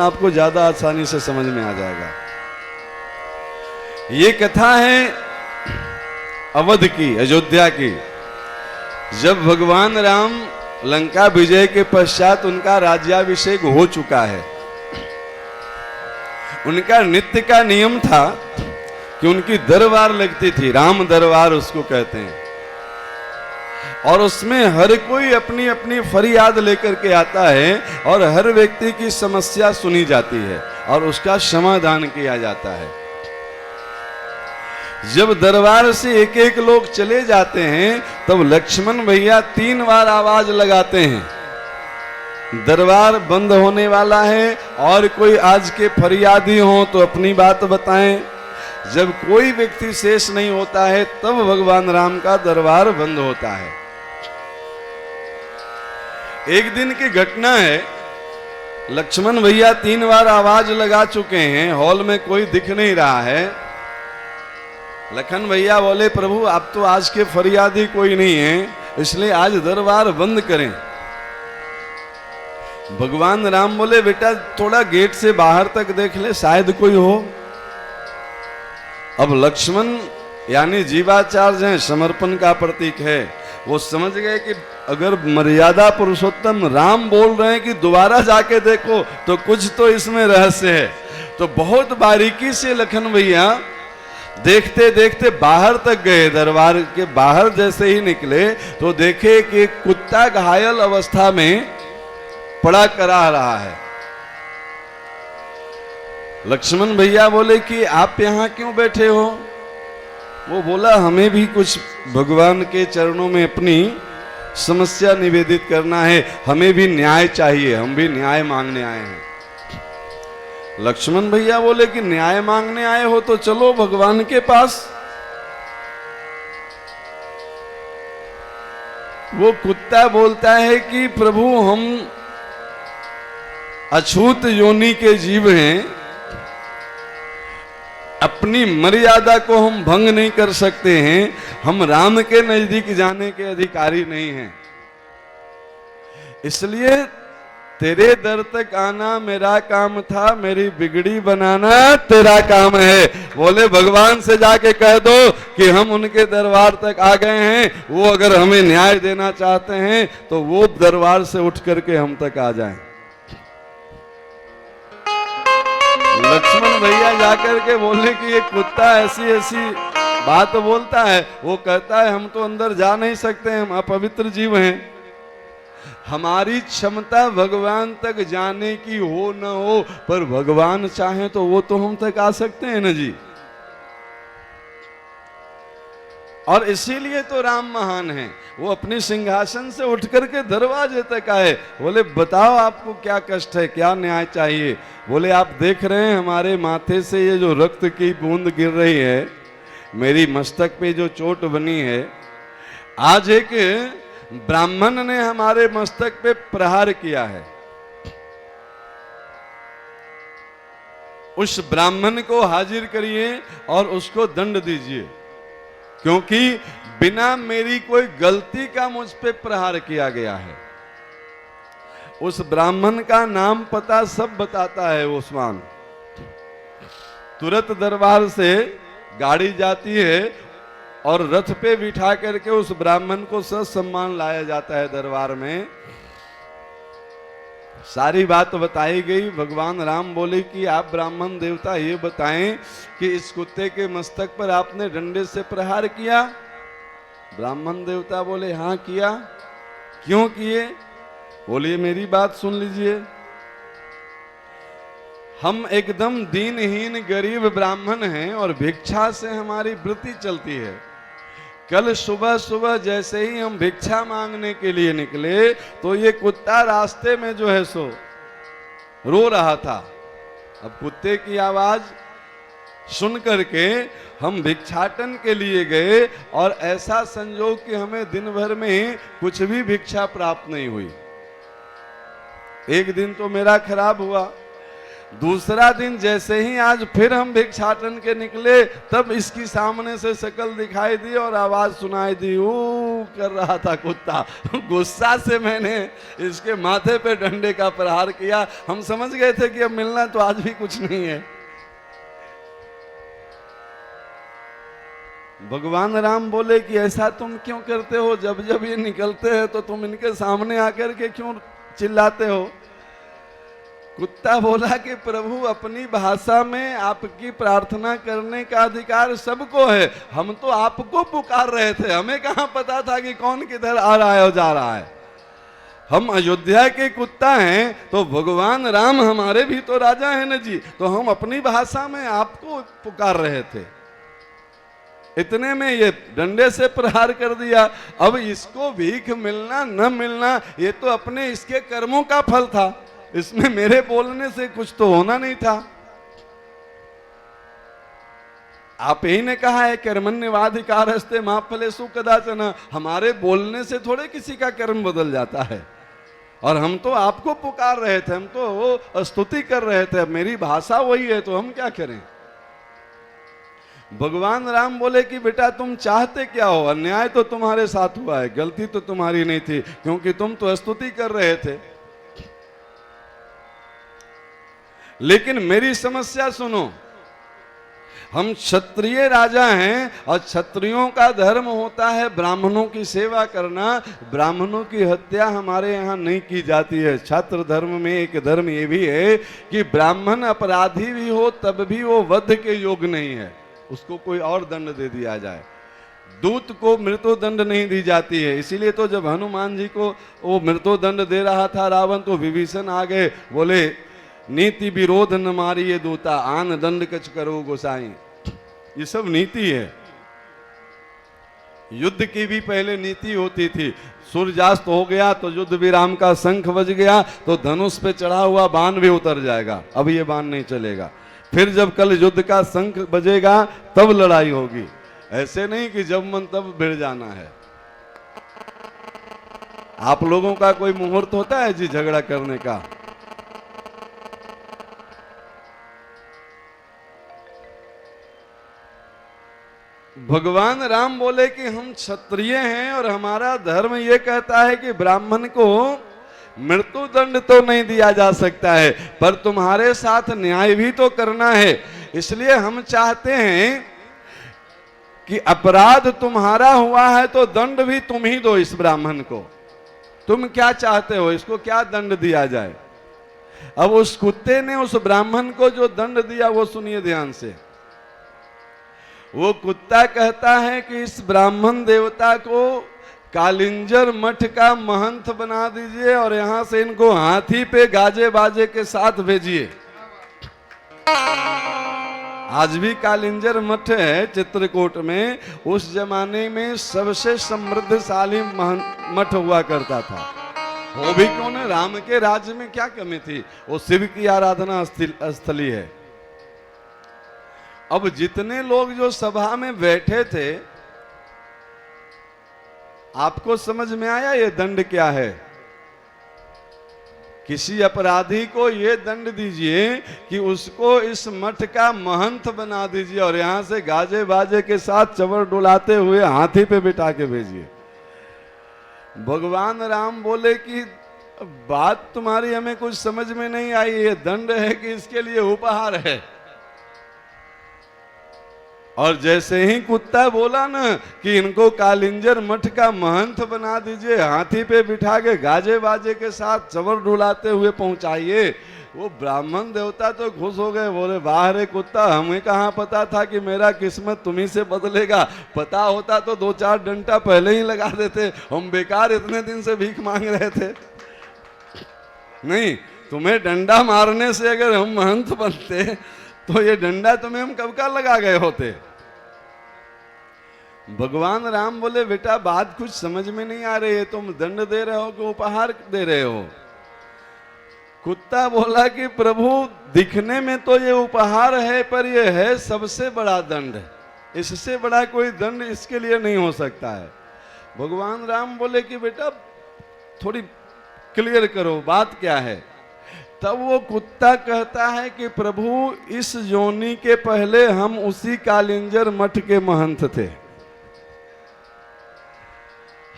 आपको ज्यादा आसानी से समझ में आ जाएगा। ये कथा है अवध की, अयोध्या की। जब भगवान राम लंका विजय के पश्चात उनका राज्याभिषेक हो चुका है, उनका नित्य का नियम था कि उनकी दरबार लगती थी, राम दरबार उसको कहते हैं, और उसमें हर कोई अपनी अपनी फरियाद लेकर के आता है और हर व्यक्ति की समस्या सुनी जाती है और उसका समाधान किया जाता है। जब दरबार से एक एक लोग चले जाते हैं तब लक्ष्मण भैया 3 बार आवाज लगाते हैं, दरबार बंद होने वाला है और कोई आज के फरियादी हो तो अपनी बात बताएं। जब कोई व्यक्ति शेष नहीं होता है तब भगवान राम का दरबार बंद होता है। एक दिन की घटना है, लक्ष्मण भैया 3 बार आवाज लगा चुके हैं, हॉल में कोई दिख नहीं रहा है। लखन भैया बोले, प्रभु अब तो आज के फरियादी कोई नहीं है, इसलिए आज दरबार बंद करें। भगवान राम बोले, बेटा थोड़ा गेट से बाहर तक देख ले, शायद कोई हो। अब लक्ष्मण यानी जीवाचार्य हैं, समर्पण का प्रतीक है, वो समझ गए कि अगर मर्यादा पुरुषोत्तम राम बोल रहे हैं कि दोबारा जाके देखो तो कुछ तो इसमें रहस्य है। तो बहुत बारीकी से लखन भैया देखते देखते बाहर तक गए। दरबार के बाहर जैसे ही निकले तो देखे कि एक कुत्ता घायल अवस्था में पड़ा करा रहा है। लक्ष्मण भैया बोले कि आप यहाँ क्यों बैठे हो? वो बोला, हमें भी कुछ भगवान के चरणों में अपनी समस्या निवेदित करना है, हमें भी न्याय चाहिए, हम भी न्याय मांगने आए हैं। लक्ष्मण भैया बोले कि न्याय मांगने आए हो तो चलो भगवान के पास। वो कुत्ता बोलता है कि प्रभु हम अछूत योनि के जीव हैं, अपनी मर्यादा को हम भंग नहीं कर सकते हैं, हम राम के नजदीक जाने के अधिकारी नहीं हैं, इसलिए तेरे दर तक आना मेरा काम था, मेरी बिगड़ी बनाना तेरा काम है। बोले भगवान से जाके कह दो कि हम उनके दरबार तक आ गए हैं, वो अगर हमें न्याय देना चाहते हैं तो वो दरबार से उठ करके हम तक आ जाएं। लक्ष्मण भैया जाकर के बोले कि ये कुत्ता ऐसी ऐसी बात बोलता है। वो कहता है हम तो अंदर जा नहीं सकते, हम अपवित्र जीव हैं, हमारी क्षमता भगवान तक जाने की हो न हो, पर भगवान चाहे तो वो तो हम तक आ सकते हैं ना जी। और इसीलिए तो राम महान हैं, वो अपने सिंहासन से उठ करके दरवाजे तक आए। बोले बताओ आपको क्या कष्ट है, क्या न्याय चाहिए? बोले आप देख रहे हैं हमारे माथे से ये जो रक्त की बूंद गिर रही है, मेरी मस्तक पे जो चोट बनी है, आज एक ब्राह्मण ने हमारे मस्तक पे प्रहार किया है, उस ब्राह्मण को हाजिर करिए और उसको दंड दीजिए, क्योंकि बिना मेरी कोई गलती का मुझ पे प्रहार किया गया है। उस ब्राह्मण का नाम पता सब बताता है ओस्मान। तुरंत दरबार से गाड़ी जाती है और रथ पे बिठा करके उस ब्राह्मण को सम्मान लाया जाता है दरबार में। सारी बात बताई गई। भगवान राम बोले कि आप ब्राह्मण देवता ये बताएं कि इस कुत्ते के मस्तक पर आपने डंडे से प्रहार किया? ब्राह्मण देवता बोले हाँ किया। क्यों किए? बोलिए मेरी बात सुन लीजिए। हम एकदम दीनहीन गरीब ब्राह्मण हैं और भिक्षा से हमारी वृत्ति चलती है। कल सुबह सुबह जैसे ही हम भिक्षा मांगने के लिए निकले तो ये कुत्ता रास्ते में जो है सो रो रहा था। अब कुत्ते की आवाज सुन करके हम भिक्षाटन के लिए गए और ऐसा संजोग कि हमें दिन भर में कुछ भी भिक्षा प्राप्त नहीं हुई। एक दिन तो मेरा खराब हुआ, दूसरा दिन जैसे ही आज फिर हम भिक्षाटन के निकले, तब इसकी सामने से शक्ल दिखाई दी और आवाज सुनाई दी, ऊ कर रहा था कुत्ता। गुस्सा से मैंने इसके माथे पे डंडे का प्रहार किया। हम समझ गए थे कि अब मिलना तो आज भी कुछ नहीं है। भगवान राम बोले कि ऐसा तुम क्यों करते हो, जब जब ये निकलते हैं तो तुम इनके सामने आकर के क्यों चिल्लाते हो। कुत्ता बोला कि प्रभु, अपनी भाषा में आपकी प्रार्थना करने का अधिकार सबको है, हम तो आपको पुकार रहे थे, हमें कहां पता था कि कौन किधर आ रहा है और जा रहा है। हम अयोध्या के कुत्ता हैं तो भगवान राम हमारे भी तो राजा हैं न जी, तो हम अपनी भाषा में आपको पुकार रहे थे। इतने में ये डंडे से प्रहार कर दिया। अब इसको भीख मिलना न मिलना ये तो अपने इसके कर्मों का फल था, इसमें मेरे बोलने से कुछ तो होना नहीं था। आप ही ने कहा है कर्मण्येवाधिकारस्ते मा फलेषु कदाचन, हमारे बोलने से थोड़े किसी का कर्म बदल जाता है। और हम तो आपको पुकार रहे थे, हम तो वो स्तुति कर रहे थे, मेरी भाषा वही है तो हम क्या करें। भगवान राम बोले कि बेटा तुम चाहते क्या हो, अन्याय तो तुम्हारे साथ हुआ है, गलती तो तुम्हारी नहीं थी, क्योंकि तुम तो स्तुति कर रहे थे। लेकिन मेरी समस्या सुनो, हम क्षत्रिय राजा हैं और क्षत्रियों का धर्म होता है ब्राह्मणों की सेवा करना, ब्राह्मणों की हत्या हमारे यहाँ नहीं की जाती है। छात्र धर्म में एक धर्म ये भी है कि ब्राह्मण अपराधी भी हो तब भी वो वध के योग्य नहीं है, उसको कोई और दंड दे दिया जाए। दूत को मृत्युदंड नहीं दी जाती है। इसीलिए तो जब हनुमान जी को वो मृत्युदंड दे रहा था रावण, तो विभीषण आ गए, बोले नीति विरोध न मारिए दूता, आन दंड कछ करो गोसाई। ये सब नीति है। युद्ध की भी पहले नीति होती थी। सूर्यास्त हो गया तो युद्ध विराम का शंख बज गया तो धनुष पे चढ़ा हुआ बाण भी उतर जाएगा, अब ये बाण नहीं चलेगा। फिर जब कल युद्ध का शंख बजेगा तब लड़ाई होगी, ऐसे नहीं कि जब मन तब भिड़ जाना है। आप लोगों का कोई मुहूर्त होता है जी झगड़ा करने का? भगवान राम बोले कि हम क्षत्रिय हैं और हमारा धर्म ये कहता है कि ब्राह्मण को मृत्यु दंड तो नहीं दिया जा सकता है, पर तुम्हारे साथ न्याय भी तो करना है। इसलिए हम चाहते हैं कि अपराध तुम्हारा हुआ है तो दंड भी तुम ही दो इस ब्राह्मण को। तुम क्या चाहते हो, इसको क्या दंड दिया जाए? अब उस कुत्ते ने उस ब्राह्मण को जो दंड दिया वो सुनिए ध्यान से। वो कुत्ता कहता है कि इस ब्राह्मण देवता को कालिंजर मठ का महंत बना दीजिए और यहां से इनको हाथी पे गाजे बाजे के साथ भेजिए। आज भी कालिंजर मठ है चित्रकूट में, उस जमाने में सबसे समृद्धशाली मठ हुआ करता था। वो भी क्यों न, राम के राज्य में क्या कमी थी, वो शिव की आराधना स्थली है। अब जितने लोग जो सभा में बैठे थे, आपको समझ में आया ये दंड क्या है? किसी अपराधी को ये दंड दीजिए कि उसको इस मठ का महंत बना दीजिए और यहां से गाजे बाजे के साथ चवर डुलाते हुए हाथी पे बिठा के भेजिए। भगवान राम बोले कि बात तुम्हारी हमें कुछ समझ में नहीं आई, ये दंड है कि इसके लिए उपहार है? और जैसे ही कुत्ता बोला ना कि इनको कालिंजर मठ का महंत बना दीजिए, हाथी पे बिठा के गाजे बाजे के साथ चवर डुलाते हुए पहुंचाइए, वो ब्राह्मण देवता तो खुश हो गए। बोले वाह रे कुत्ता, हमें कहाँ पता था कि मेरा किस्मत तुम्ही से बदलेगा, पता होता तो 2-4 डंडा पहले ही लगा देते, हम बेकार इतने दिन से भीख मांग रहे थे। नहीं, तुम्हें डंडा मारने से अगर हम महंत बनते तो ये डंडा तुम्हें हम कब का लगा गए होते। भगवान राम बोले बेटा बात कुछ समझ में नहीं आ रही है, तुम दंड दे रहे हो कि उपहार दे रहे हो? कुत्ता बोला कि प्रभु दिखने में तो ये उपहार है, पर ये है सबसे बड़ा दंड, इससे बड़ा कोई दंड इसके लिए नहीं हो सकता है। भगवान राम बोले कि बेटा थोड़ी क्लियर करो बात क्या है। तब वो कुत्ता कहता है कि प्रभु, इस योनि के पहले हम उसी कालिंजर मठ के महंत थे।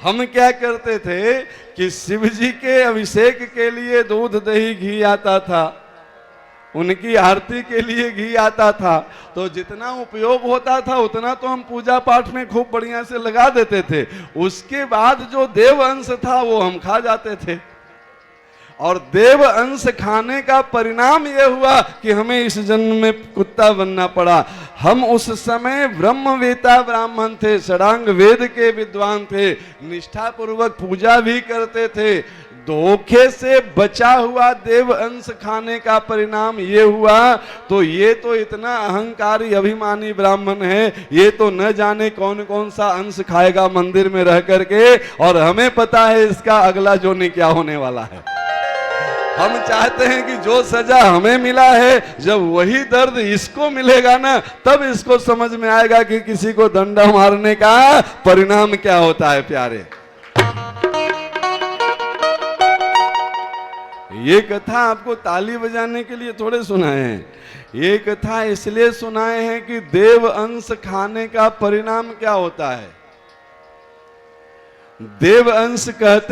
हम क्या करते थे कि शिव जी के अभिषेक के लिए दूध दही घी आता था, उनकी आरती के लिए घी आता था, तो जितना उपयोग होता था उतना तो हम पूजा पाठ में खूब बढ़िया से लगा देते थे। उसके बाद जो देव अंश था वो हम खा जाते थे, और देव अंश खाने का परिणाम यह हुआ कि हमें इस जन्म में कुत्ता बनना पड़ा। हम उस समय ब्रह्मवेता ब्राह्मण थे, षडांग वेद के विद्वान थे, निष्ठा पूर्वक पूजा भी करते थे। धोखे से बचा हुआ देव अंश खाने का परिणाम ये हुआ, तो ये तो इतना अहंकारी अभिमानी ब्राह्मण है, ये तो न जाने कौन कौन सा अंश खाएगा मंदिर में रह करके, और हमें पता है इसका अगला जोनी क्या होने वाला है। हम चाहते हैं कि जो सजा हमें मिला है, जब वही दर्द इसको मिलेगा ना, तब इसको समझ में आएगा कि किसी को डंडा मारने का परिणाम क्या होता है। प्यारे, ये कथा आपको ताली बजाने के लिए थोड़े सुनाए हैं, ये कथा इसलिए सुनाए हैं कि देव अंश खाने का परिणाम क्या होता है। देव अंश कहते